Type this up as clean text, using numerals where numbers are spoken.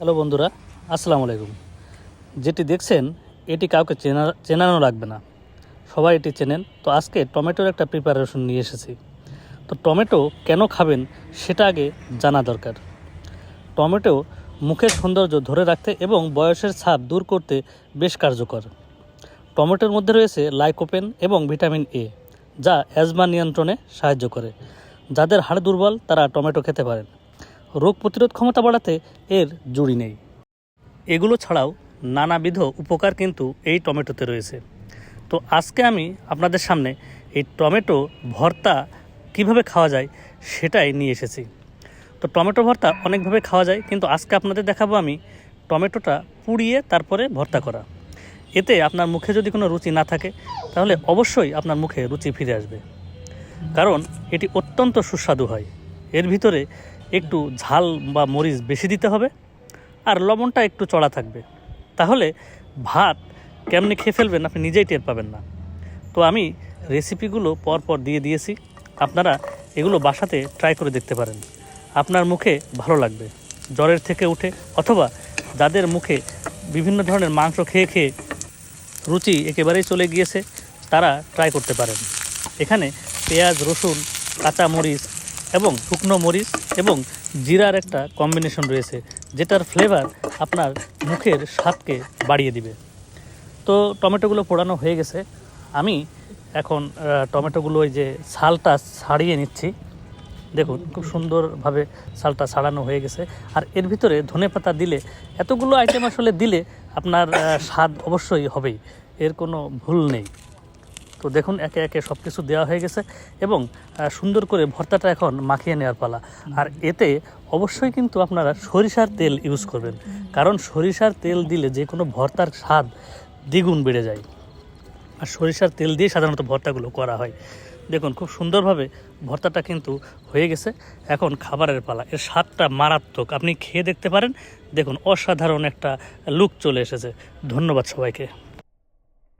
Hello বন্ধুরা, আসসালামু আলাইকুম। যেটি দেখছেন এটি কাউকে চেনানো লাগবে না, সবাই এটি চেনেন। তো আজকে টমেটোর একটা প্রিপারেশন নিয়ে এসেছি। তো টমেটো কেন খাবেন সেটা আগে জানা দরকার। টমেটো মুখের সৌন্দর্য ধরে রাখতে এবং বয়সের ছাপ দূর করতে বেশ কার্যকর। টমেটোর মধ্যে রয়েছে লাইকোপেন এবং ভিটামিন এ, যা অ্যাজমা নিয়ন্ত্রণে সাহায্য করে। যাদের হাড় দুর্বল তারা টমেটো খেতে পারেন। রোগ প্রতিরোধ ক্ষমতা বাড়াতে এর জুড়ি নেই। এগুলো ছাড়াও নানাবিধ উপকার কিন্তু এই টমেটোতে রয়েছে। তো আজকে আমি আপনাদের সামনে এই টমেটো ভর্তা কিভাবে খাওয়া যায় সেটাই নিয়ে এসেছি। তো টমেটো ভর্তা অনেকভাবে খাওয়া যায়, কিন্তু আজকে আপনাদের দেখাবো আমি টমেটোটা পুড়িয়ে তারপরে ভর্তা করা। এতে আপনার মুখে যদি কোনো রুচি না থাকে তাহলে অবশ্যই আপনার মুখে রুচি ফিরে আসবে, কারণ এটি অত্যন্ত সুস্বাদু হয়। এর ভিতরে একটু ঝাল বা মরিচ বেশি দিতে হবে, আর লবণটা একটু চড়া থাকবে। তাহলে ভাত কেমনি খেয়ে ফেলবেন আপনি নিজেই টের পাবেন না। তো আমি রেসিপিগুলো পরপর দিয়ে দিয়েছি, আপনারা এগুলো বাসাতে ট্রাই করে দেখতে পারেন। আপনার মুখে ভালো লাগবে জ্বরের থেকে উঠে, অথবা যাদের মুখে বিভিন্ন ধরনের মাংস খেয়ে খেয়ে রুচি একেবারেই চলে গিয়েছে তারা ট্রাই করতে পারেন। এখানে পেঁয়াজ, রসুন, কাঁচা মরিচ এবং শুকনো মরিচ এবং জিরার একটা কম্বিনেশন রয়েছে, যেটার ফ্লেভার আপনার মুখের স্বাদকে বাড়িয়ে দিবে। তো টমেটোগুলো পোড়ানো হয়ে গেছে। আমি এখন টমেটোগুলো ওই যে ছালটা ছাড়িয়ে নিচ্ছি। দেখুন খুব সুন্দরভাবে ছালটা ছাড়ানো হয়ে গেছে। আর এর ভিতরে ধনেপাতা দিলে, এতগুলো আইটেম আসলে দিলে আপনার স্বাদ অবশ্যই হবেই, এর কোনো ভুল নেই। তো দেখুন একে একে সব কিছু দেওয়া হয়ে গেছে এবং সুন্দর করে ভর্তাটা এখন মাখিয়ে নেওয়ার পালা। আর এতে অবশ্যই কিন্তু আপনারা সরিষার তেল ইউজ করবেন, কারণ সরিষার তেল দিলে যে কোনো ভর্তার স্বাদ দ্বিগুণ বেড়ে যায়। আর সরিষার তেল দিয়ে সাধারণত ভর্তাগুলো করা হয়। দেখুন খুব সুন্দরভাবে ভর্তাটা কিন্তু হয়ে গেছে। এখন খাবারের পালা। এর স্বাদটা মারাত্মক, আপনি খেয়ে দেখতে পারেন। দেখুন অসাধারণ একটা লুক চলে এসেছে। ধন্যবাদ সবাইকে।